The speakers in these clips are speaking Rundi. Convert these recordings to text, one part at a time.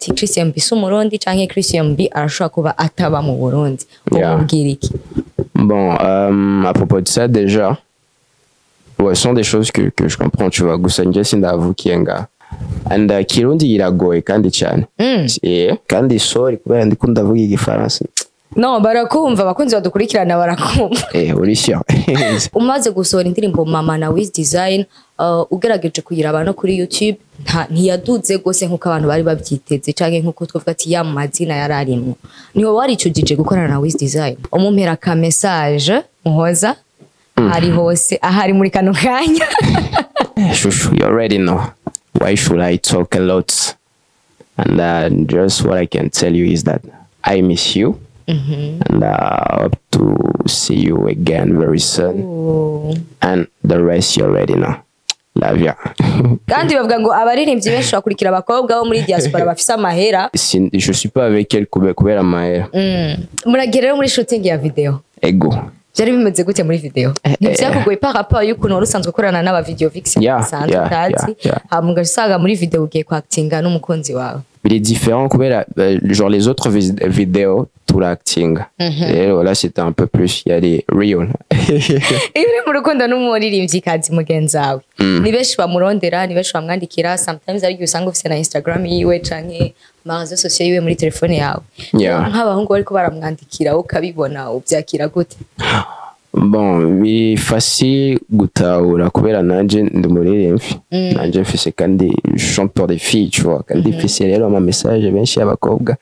ati Christian B si umurundi canke Christian B arashobora kuba ataba mu Burundi umubwira iki? Bon, à propos de ça déjà, ouais, ce sont des choses que je comprends, tu vois. Gusa nje sindavukiyenga and Kirundi iragoye kandi cyane. Kandi sorry kubera ndi kundavuga igifaransa. No, barakumva bakunzi badukurikirana barakumva. Uri sure. Umaze gusohora indirimbo Mama na Wiz Design, ugerageje kuyiraba no kuri YouTube, ntiyaduze gose nkuko abantu bari babyiteze canke nkuko twavuga ati ya mazina yararimwe. Niho waricujije gukorana na Wiz Design. Umumpera ka message muhoza ari hose ahari muri kano kanya. Shushu, you already know. Why should I talk a lot? And just what I can tell you is that I miss you. And hope to see you again very soon. Ooh. And the rest you already know. Love ya. Kandi bavuga ngo abaririmbyi benshi bakurikira abakobwa bo muri diaspora bafise amahera. Je suis pas avec elle kubera amahera. Muragera rero muri shooting ya video. Ego. Byari bimeze gute muri video? Ntivyakugoye par rapport y'ukuntu wari usanzwe ukorana n'aba video vixen sanzwe utazi. Hamuga usaga muri video ugiye kwactinga n'umukunzi wawe. Il est différent kubera genre les autres vidéos tout l'acting. Et là c'était un peu plus il y a des real. Iyo uri mu rukundo n'umuririmbyikazi mugenzi wawe. Ni benshi bamurondera, ni benshi bamwandikira, sometimes ari usanga ufite na Instagram yiwe canke amarezo sociaux yiwe muri telefone yawe. Nk'abahungu bariko baramwandikira ukabibona ubyakira gute? Bon, il est facile gutahura kubera nanje ndi muririmbyi. Nanje mfise kandi je chante pour des filles, tu vois. Kandi mfise rero ama message benshi y'abakobwa.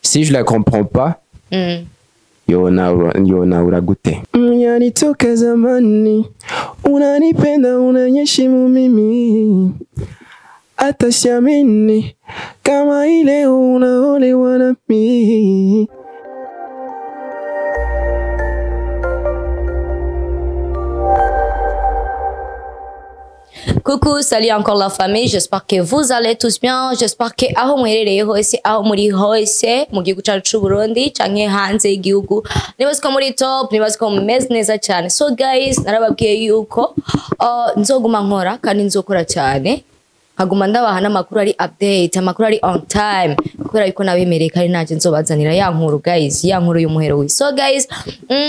Si je la comprends pas, yona gute. Unanitoka zamani, unanipenda unanyeshimu mimi. Hata siamini kama ile unaolewa na mimi. Coucou, salut encore la famille, j'espère que vous allez tous bien, j'espère que aho mwerereye hose, aho muri hose, mu gihugu cyacu c'u Burundi, canke hanze y'igihugu, nibaze ko muri top, nibaze ko mumeze neza cyane. So guys, narababwiye yuko nzoguma nkora kandi nzokora cyane. Haguma ndabaha n'amakuru ari update, amakuru ari on time, kubera yuko nabemereye kandi nanje nzobazanira ya nkuru guys, ya nkuru y'umuhero wi. So guys,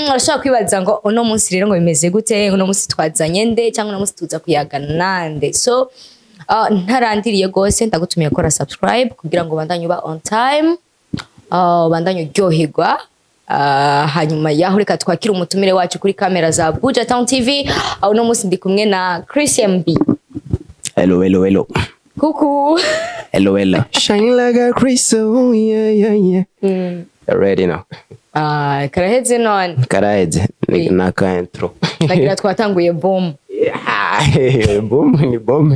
arashaka kwibaza ngo uno munsi rero ngo bimeze gute, uno munsi twazanye nde cyangwa uno munsi tuza kuyaga nande. So ntarandiriye gose ndagutumiye gukora subscribe kugira ngo bandanye uba on time, bandanye uryoherwa. Hanyuma yaho reka twakira umutumire wacu kuri kamera za Buja Town TV. Uno munsi ndi kumwe na Christian B. Hello, hello, hello. Coucou. Hello, hello. Shine like a crystal, yeah, yeah, yeah. Already now. Karaheze none. Karaheze, naka intro. Nagira twatanguye boom. Yeah, boom, ni boom.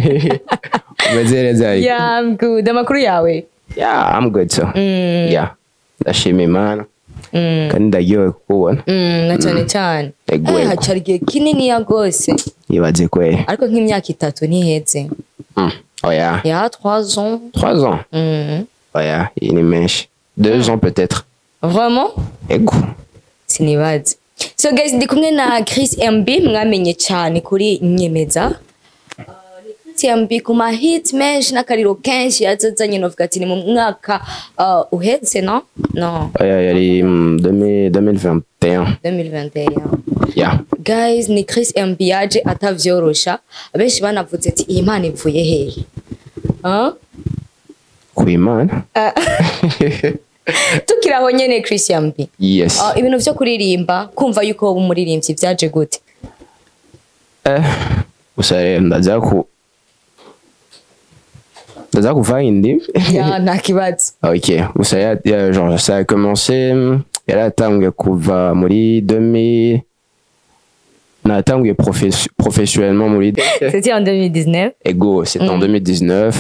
Umezereza. Yeah, I'm good. Amakuru yawe? Yeah, I'm good so. Yeah. Ndashima Imana. Kandi ndagiye kukubona. Na cyane cyane. Hacariye kinini ya gose. Ibaze kwe. Ariko nk'imyaka 3 ntiheze. Oh yeah. Il y a 3 ans. 3 ans. Oh yeah, il est menshi. 2 ans peut-être. Vraiment? Ego. Sinibaze. So guys, ndi kumwe na Chris MB mwamenye cyane kuri Nyemeza. Chris MB kuma hit menshi n'akariro kenshi yazazanye novuga ati ni mu mwaka uhetse no? No. Oh yeah, yari 2021. 2021. Yeah. Guys, ni Chris MB yaje atavyorosha. Abenshi banavuze ati iyi Imana ivuye hehe? Ku Imana? Tukiraho nyene Christian B. Yes. Ibintu byo kuririmba, kumva yuko ubu muririmbyi byaje gute? Usare ndaza kuvaindi. Ya nakibaza. OK. Usare genre ça a commencé yaratanguye kuva muri 2000 natanguye professionnellement muri. C'était en 2019. Ego, c'était en 2019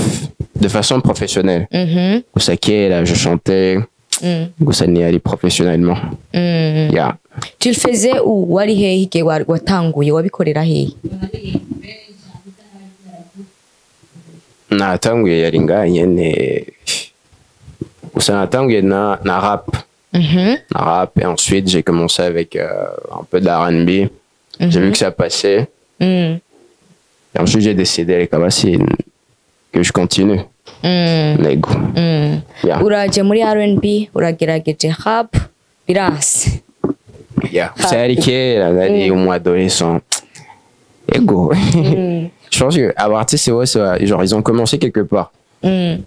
de façon professionnelle. Usakera, je chantais. Gusani ali professionnellement. Yeah. Tu le faisais où wari hehe ke watanguye wabikorera hehe? Natanguye yari nganyene. Gusa natanguye na rap. Na rap et ensuite j'ai commencé avec un peu d'R&B. J'ai vu que ça passait. Et ensuite j'ai décidé avec Kabassi que je continue. nego yeah uraje muri R&B uragerageje rap biranse yeah ça a kera nari adolescent ego je pense que à partir c'est vrai genre ils ont commencé quelque part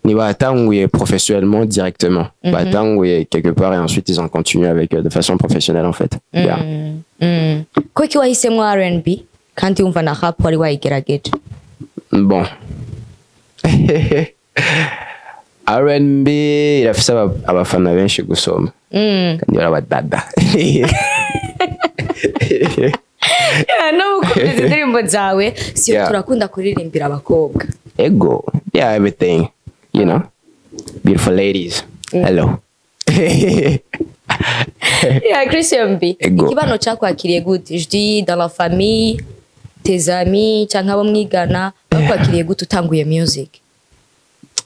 ni batanguye professionnellement directement batanguye quelque part et ensuite ils ont continué avec de façon professionnelle en fait yeah Kuki wahisemo R&B kandi wumva na rap wari wayigerageje bon R&B irafise abafana benshi gusoma kandi barabadada no ukumva indirimbo zawe si turakunda kuririmbira abakobwa ego yeah everything you know beautiful ladies hello yeah Christian B ikibano cyakwakiriye gute je dis dans la famille tes amis cyangwa abo mwigana bakwakiriye gute utanguye music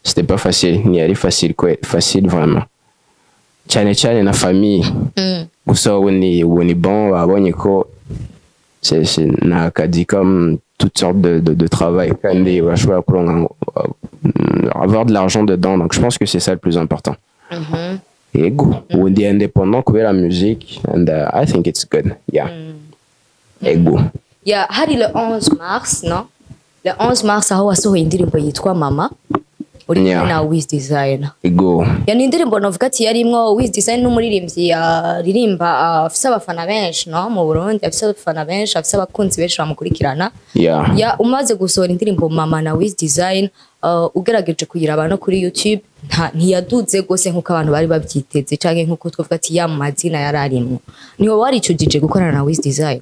c'était pas facile ni ari facile quoi facile vraiment cyane na famille gusa ubuni bon babonye ko c'est nakadi comme toutes sortes de travail kandi bashobora kuronka avoir de l'argent dedans donc je pense que c'est ça le plus important ego undi indépendant kubera la musique and I think it's good yeah ego yeah hari le 11 mars non le 11 mars aho wasohoye indirimbo yitwa mama uri na Wiz Design ego yani indirimbo novuga ati yarimwo Wiz Design n'umuririmbyi yaririmba afise abafana benshi no mu Burundi afise abafana benshi afise abakunzi benshi bamukurikirana ya umaze gusohora indirimbo mama na Wiz Design ugerageje kugira abantu kuri YouTube ntiyaduze gose nkuko abantu bari babyiteze canke nkuko twavuga ati ya mazina yararimwo niho waricujije gukorana na Wiz Design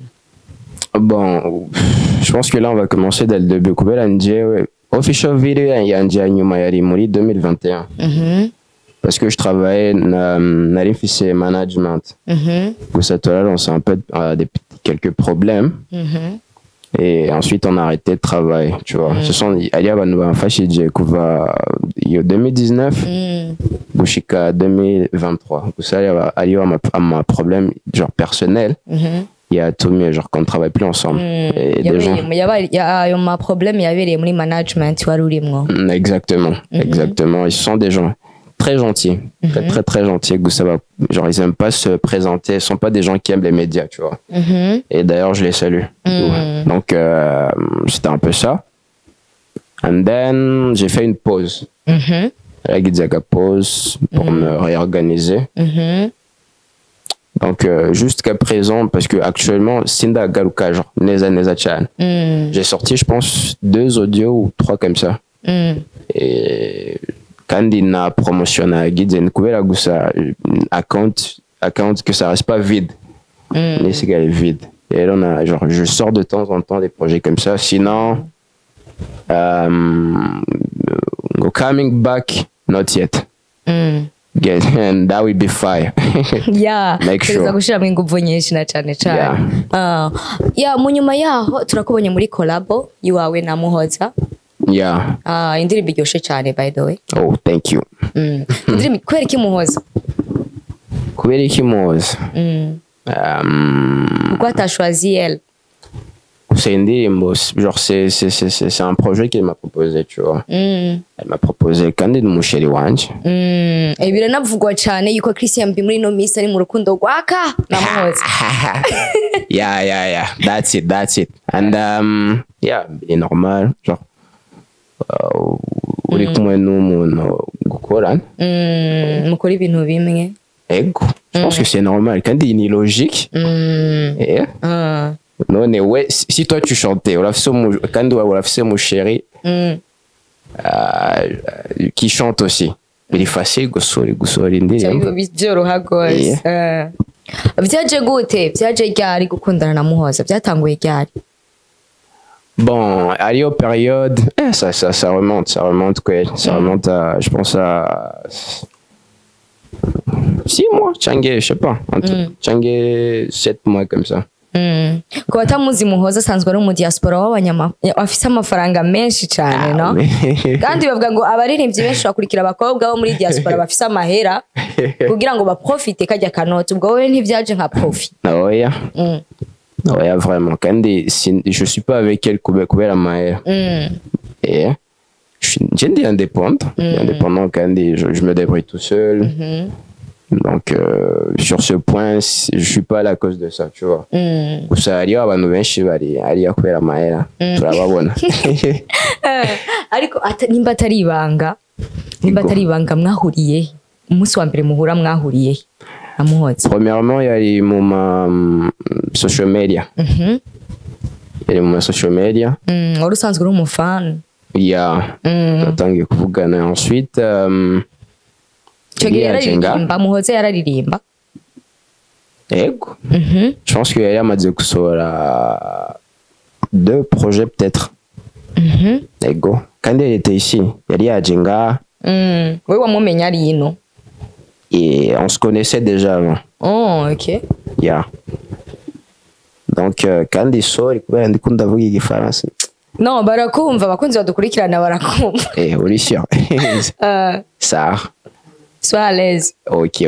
bon je pense que là on va commencer dès le début kubera nje official video yanje nyuma yari muri 2021 parce que je travaillais nari mfise management gusa tola on s'est un peu quelques problèmes et ensuite on a arrêté de travail tu vois ce sont ali abantu bamfashije kuva yo 2019 gushika 2023 gusa ali ma problème genre personnel il y a tout mieux genre qu'on ne travaille plus ensemble et des gens il y a un problème il y avait muri management wari urimwo exactement ils sont des gens très gentils très gentils genre ils aiment pas se présenter ils sont pas des gens qui aiment les médias tu vois et d'ailleurs je les salue donc c'était un peu ça and then j'ai fait une pause la Gizaka pause pour me réorganiser donc jusqu'à présent parce que actuellement Sinda Garuka genre Neza Chan j'ai sorti je pense 2 audios ou 3 comme ça et quand il a promotionné Gizen kubera gusa account que ça reste pas vide mais c'est qu'elle est vide et là on a genre je sors de temps en temps des projets comme ça sinon coming back not yet and that will be fire yeah make sure gushira mu nguvu nyinshi na cyane yeah mu nyuma yaho turakubonye muri collabo yiwawe na Muhoza yeah indirimbo iryoshe cyane by the way oh thank you indirimbo kubera iki Muhoza pourquoi t'as choisi elle c'est une indirimbo genre c'est un projet qu'elle m'a proposé tu vois elle m'a proposé kandi n'umusheri wanje biranavugwa cyane yuko Christian B muri no miss ari mu rukundo gwaka na Muhoza yeah that's it and yeah c'est normal genre uri kumwe n'umuntu gukorana mukora ibintu bimwe ego je pense que c'est normal kandi ni logique non mais ouais si toi tu chantais quand on a fait mon chéri qui chante aussi il est facile gusori indirimbo byoroha gose byaje gute byaje ryari gukundana na Muhoza byatanguye ryari bon à période ça remonte quoi ça remonte à je pense à 6 mois je sais pas Change 7 mois comme ça ko batamuzi Muhoza asanzwe ari mu diaspora w'abanyama afise amafaranga menshi cyane no kandi bavuga ngo abaririmbyi benshi bakurikira abakobwa bo muri diaspora bafise amahera kugira ngo baprofite kajya kanoti ubwo wowe ntivyaje nka profit oya vraiment kandi je suis pas avec elle kubera mahera J'ai indépendant. Indépendant quand je me débrouille tout seul. Donc, sur ce point, je suis pas à la cause de ça, tu vois. Gusa hariyo abantu benshi bari hariya kubera amahera. Turababona. Ariko nimba atari ibanga mwahuriye umunsi wa mbere muhura mwahuriye amuhotse. Premièrement, yari mu ma social media. Yari mu ma social media. Wari usanzwe uri umufana. Natangiye kuvugana. Ensuite, muhoze yararirimba. Ego. Je pense qu'il y a amaze gusohora 2 projets peut-être. Ego. Quand elle était ici, yari yaje ngaha. Oui, wamumenya ari ino. Et on se connaissait déjà avant. Oh, ok. Donc, quand il sort, il ndikunda vuga igifaransa. Non, barakumva bakunzi badukurikirana barakumva. Oui, sûr. Ça. Sois à l'aise. Ok.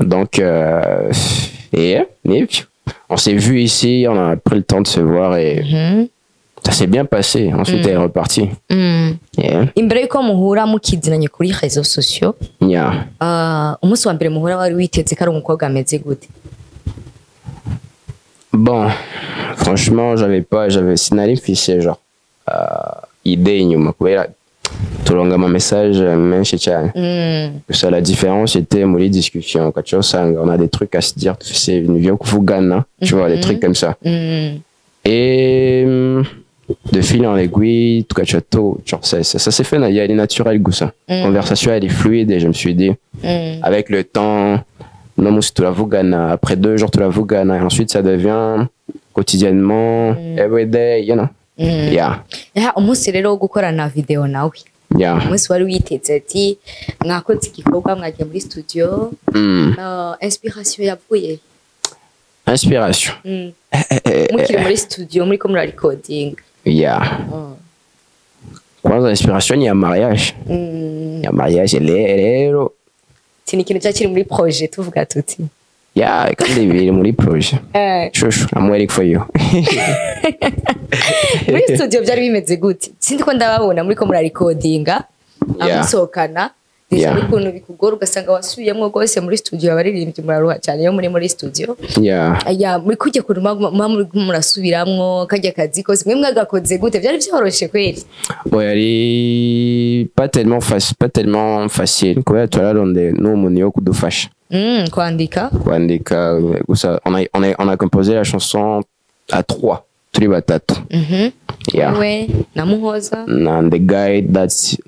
Donc, on s'est vu ici, on a pris le temps de se voir et ça s'est bien passé. Ensuite, elle est repartie. Imbere yuko muhura mukizinanye kuri réseaux sociaux. Umunsi wa mbere muhura wari witeze ko ari umukobwa ameze gute? Bon, franchement, sinari mfise genre idée inyuma kubera turonga ama message menshi cyane. Ça, la différence était muri discussion quand on a des trucs à se dire, c'est une vieux kuvugana, tu vois, des trucs comme ça. Et de fil en aiguille, tout cas, genre ça s'est fait, il y a des naturels goûts ça. Conversation elle est fluide et je me suis dit avec le temps, non si tu la vugana, après 2 jours tu la vugana et ensuite ça devient quotidiennement, everyday, you know. Umunsi rero wo gukorana video nawe. Umunsi wari witeze ati mwakoze igikorwa mwagiye muri studio. Inspiration yavuye. Inspiration. Mukiri muri studio muri ko muri recording. Kwanza inspiration ya mariage. Ya mariage rero. Tini kintu cyakiri muri projet tuvuga tuti. Kandi biri muri projet. Shushu, I'm waiting for you. Muri studio byari bimeze gute? Sindi ko ndababona muri ko muri recordinga. Amusokana. Deja bikuntu bikugora ugasanga wasubiyemo gose muri studio abaririmbyi muraruha cyane yo muri studio. Muri kujya kuruma murasubiramwo kajya kazi kose mwe mwagakoze gute byari byoroshe kweli? Yari pas tellement facile kubera turaronde n'umuntu yo kudufasha. Kwandika gusa on a composé la chanson à 3 turi batatu. Ouais, namuhoza. And the guy that's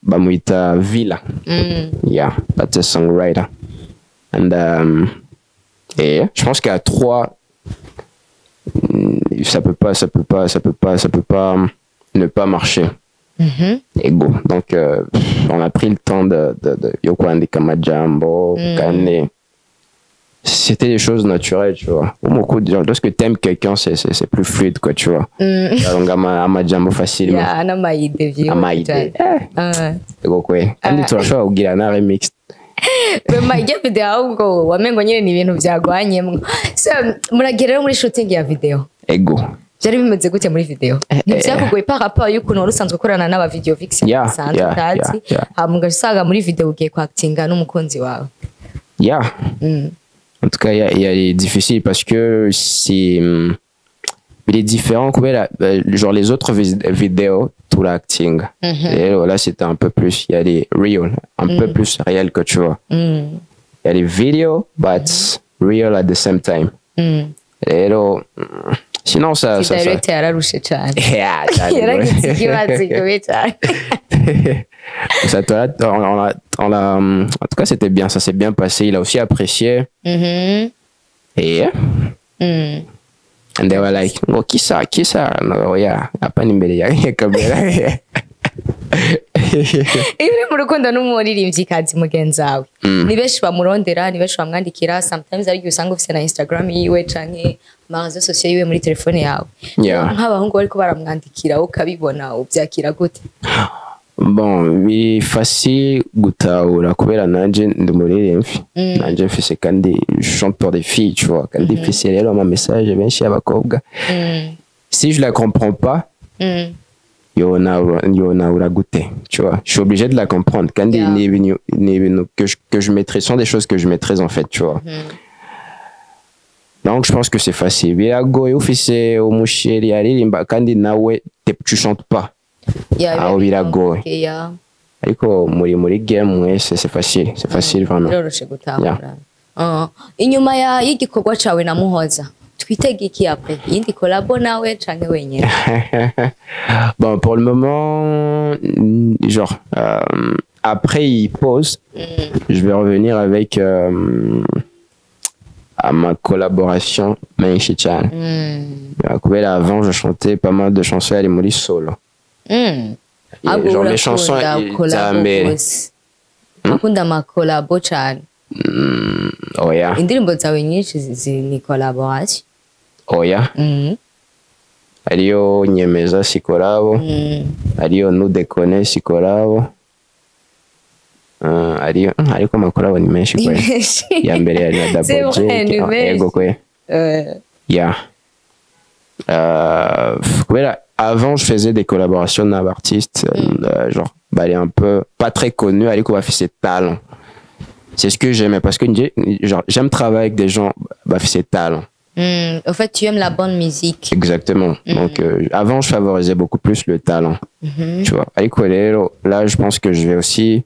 Bamuita Villa. That's a songwriter. And je pense qu'à 3 ça peut pas ne pas marcher. Ego. Donc on a pris le temps de Yoko and Kamajambo, Kane. C'était des choses naturelles, tu vois. Beaucoup de gens, lorsque t'aimes quelqu'un, c'est plus fluide, quoi, tu vois. Donc, Amajambo facilement. Amaide. Ego, quoi. Kandi turashobora kugira na remix. Majya video ahubwo wamengo nyine ni ibintu byagwanyemwe. So muragerera muri shooting ya video. Ego. Byari bimeze gute muri video? Ntibyakugoye par rapport y'ukuntu wari usanzwe ukorana n'aba video vixen sanzwe utazi. Mugasaga muri video ugiye kwactinga n'umukunzi wawe. En tout cas, il est difficile parce que il est différent genre les autres vidéos, tout l'acting. Et là, c'était un peu plus, il y a des real, un peu plus réel que tu vois. Il y a des vidéos, but real at the same time. Et là, sinon, ça. Direct yararushe cyane. En tout cas, c'était bien, ça s'est bien passé. Il a aussi apprécié. Et and they were like, oh, qui ça? No, pas nimbele ya kamera. Iri mu rukundo n'umuririmbyi kazi mugenzi wawe. Ni benshi bamurondera, ni benshi bamwandikira, sometimes ari usanga ufite na Instagram yiwe canke amarezo sociaux yiwe muri telefone yawe. Nk'abahungu bariko baramwandikira ukabibona ubyakira gute? Bon, biri facile gutahura kubera nanje ndi muririmbyi. Nanje mfise kandi je chante pour des filles, tu vois. Kandi mfise rero ama message benshi y'abakobwa. Si je la comprends pas, yona uragute, tu vois. Je suis obligé de la comprendre. Quand que je maîtrise, sont des choses que je maîtrise en fait, tu vois. Donc je pense que c'est facile. Biragoye ufise umusheri aririmba kandi nawe tu chantes pas. Aho biragoye. Ariko muri game mwese c'est facile vraiment. Biroroshe gutahura. Inyuma y'igikorwa cawe na Muhoza twitege iki après yindi collabo nawe canke wenyene? Bon, pour le moment, genre, après il pose, je vais revenir avec à ma collaboration Maïchi Chan. Avant, je chantais pas mal de chansons à l'Emoli solo. Genre mes chansons, akunda ma collabo cyane. Oya. Indirimbo zawe nyinshi ni collaboration. Oya. Ariyo Nyemeza si collabo. Ariyo Nudekone si collabo. Ariko amakolabo ni menshi kwe. Ya mbere yari na Double J. Ego kwe. Yeah. Avant, je faisais des collaborations avec artistes, genre, aller un peu, pas très connus, aller qu'on va faire ses talents. C'est ce que j'aimais, parce que genre, j'aime travailler avec des gens, bah, ses talents. En fait, tu aimes la bonne musique. Exactement. Donc, avant, je favorisais beaucoup plus le talent. Tu vois, là, je pense que je vais aussi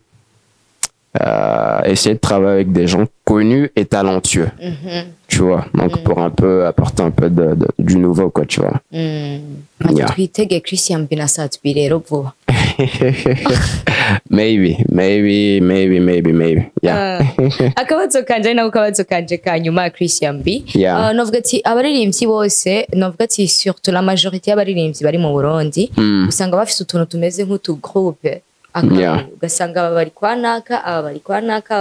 essayer de travailler avec des gens connus et talentueux. Tu vois, donc pour un peu apporter un peu du nouveau, quoi, tu vois. Yeah. Christian Binasat Birero vuba. Maybe. Yeah. Akabazo kanje nako kabazo kanje kanyuma Christian B. Yeah. Novuga ati abaririmbyi bose, novuga ati surtout la majorité y'abaririmbyi bari mu Burundi, usanga bafite utuntu tumeze nk'utu groupe. Ugasanga bari kwa naka,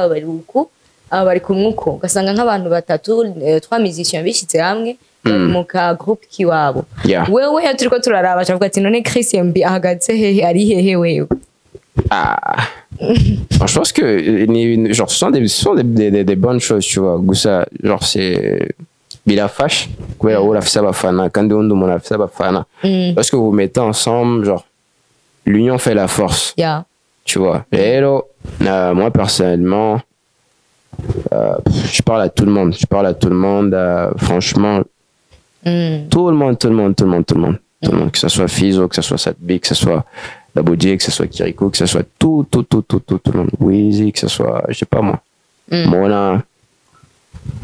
bari uku, bari kumwuko. Ugasanga nk'abantu batatu, 3 musiciens bishitse hamwe mu ka groupe kiwabo. Wewe turiko turaraba chavuga ati none Christian B ahagaze hehe ari hehe wewe? Je pense que genre ce sont des bonnes choses, tu vois. Gusa genre c'est bilafashe kubera urafisa abafana kandi undi umuntu afisa abafana. Parce que vous mettez ensemble, genre l'union fait la force. Tu vois. Et moi personnellement, je parle à tout le monde. Franchement, tout le monde. Que ce soit Fizo, que ce soit Satbi, que ce soit Dabodje, que ce soit Kiriko, que ce soit tout le monde. Weezy, que ce soit, je sais pas moi. Mona.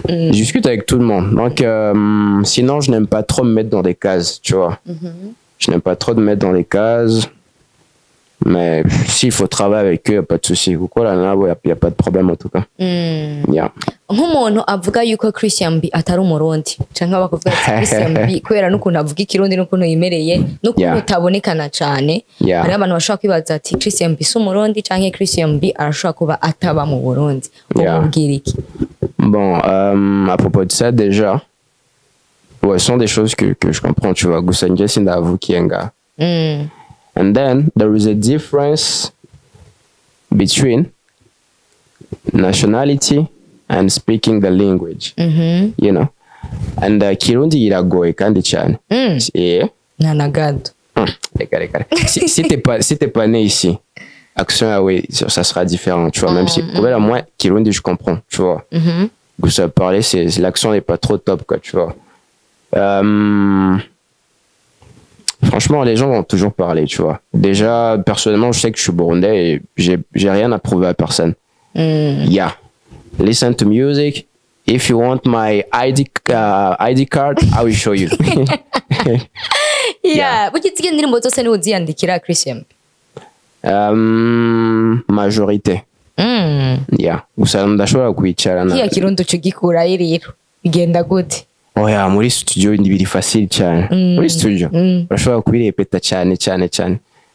Je discute avec tout le monde. Donc, sinon, je n'aime pas trop me mettre dans des cases, tu vois. Je n'aime pas trop me mettre dans des cases. Mais s'il faut travailler avec eux, il n'y a pas de souci. Il n'y a pas de problème en tout cas. Nk'umuntu avuga yuko Christian B atari umurundi canke bakavuga ati Christian B kubera n'ukuntu avuga ikirundi n'ukuntu yimereye n'ukuntu utabonekana cyane, hari abantu bashobora kwibaza ati Christian B si umurundi canke Christian B arashobora kuba ataba mu Burundi. Ubwira iki? Bon, à propos de ça déjà, ce sont des choses que je comprends, tu vois. Gusa nje sindavu kienga. And then there is a difference between nationality and speaking the language. You know. And Kirundi iragoye kandi cyane. Nanagado. Reka. Si t'es pas né ici, action oui, ça sera différent, tu vois. Même si moi Kirundi je comprends, tu vois. Que ça parler, l'accent n'est pas trop top, quoi, tu vois. Franchement, les gens vont toujours parler, tu vois. Déjà, personnellement, je sais que je suis burundais et j'ai rien à prouver à personne. Yeah. Listen to music. If you want my ID card, I will show you. Yeah. Ukitsiga indirimbo zose ni uziyandikira Christian? Majorité. Yeah. Gusa ndashobora kwicarana. Kiya kirundo cugikura iriro. Bigenda gute? Oya, muri studio biri facile cyane. Muri studio urashobora kubirepeta cyane.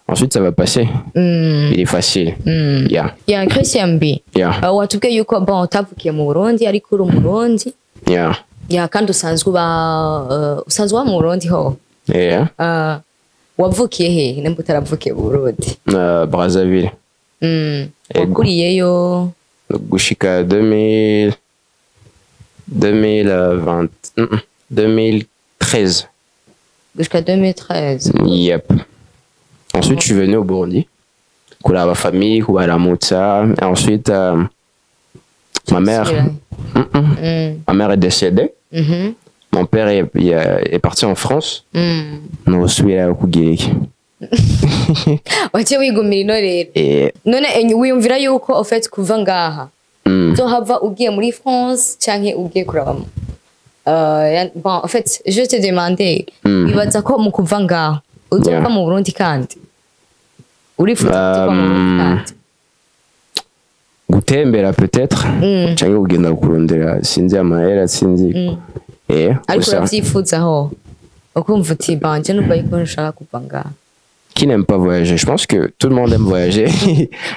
Ensuite ça va passer. Il est facile. Yeah, Christian B. Watubwiye yuko bon utavukiye mu Burundi ariko uri umurundi. Yeah, kandi usanzwe mu Burundi ho. Wavukiye he? Nemba utaravukiye mu Burundi? Brazzaville. Wakuriyeyo gushika 2013. Jusqu'à 2013. Yep. Ensuite, je suis venu au Burundi. Kula ma famille, kubaramutsa. Et ensuite, ma mère est décédée. Mon père est parti en France. Nous subira kugiriki. Wache wigumira ino rero. None wiyumvira yuko ofete kuva ngaha. Uzohava ugiye muri France canke ugiye kurabamo. Bon, en fait, je te demandais, wibaza ko mu kuva ngaho uzova mu Burundi kandi urifuza kuva mu Burundi kandi gutembera peut-être cyangwa kugenda kurondera sinzi amahera sinzi ariko uravyifuzaho ukumva uti banje nubaye ko nshaka kuva ngaho. Qui n'aime pas voyager? Je pense que tout le monde aime voyager.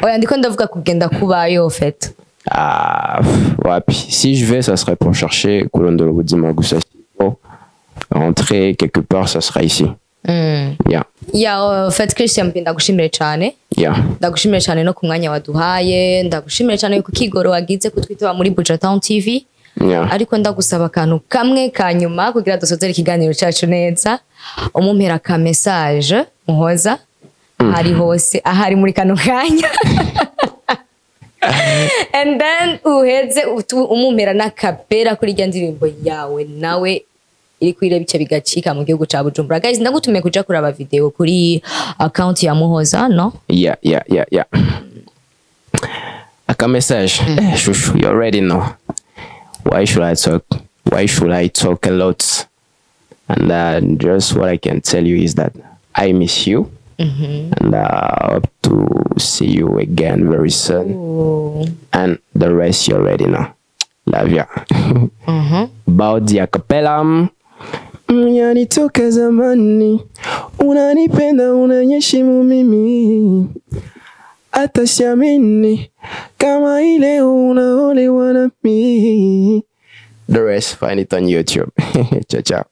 Oya ndiko ndavuga kugenda kubayo en fait. Ah, ouais, puis si je vais, ça serait pour chercher Kulondolo Budima Gusa. Rentrer quelque part, ça sera ici. Yeah. En fait, Christian, ndagushimire cyane. Yeah. Ndagushimire cyane no ku mwanya waduhaye, ndagushimire cyane yuko kigoro wagize kutwitaba muri Buja Town TV. Yeah. Ariko ndagusaba akantu kamwe kanyuma kugira dusozere ikiganiro cyacu neza. Umumpera ka message muhoza hari hose ahari muri kano kanya. And then uheze umumpera nakapera kuri rya ndirimbo yawe nawe iri kwire bice bigacika mu gihugu ca Bujumbura. Guys, ndagutumiye kuja kuraba video kuri account ya Muhoza, no? Yeah. A message. Shushu, you already know. Why should I talk a lot? And just what I can tell you is that I miss you. And I hope to see you again very soon. Ooh. And the rest you already know. Love ya. Baudi acapella. Yanitoka zamani, unanipenda unanyeshimu mimi, hata siamini kama ile unaolewa na mimi. The rest find it on YouTube. Ciao ciao.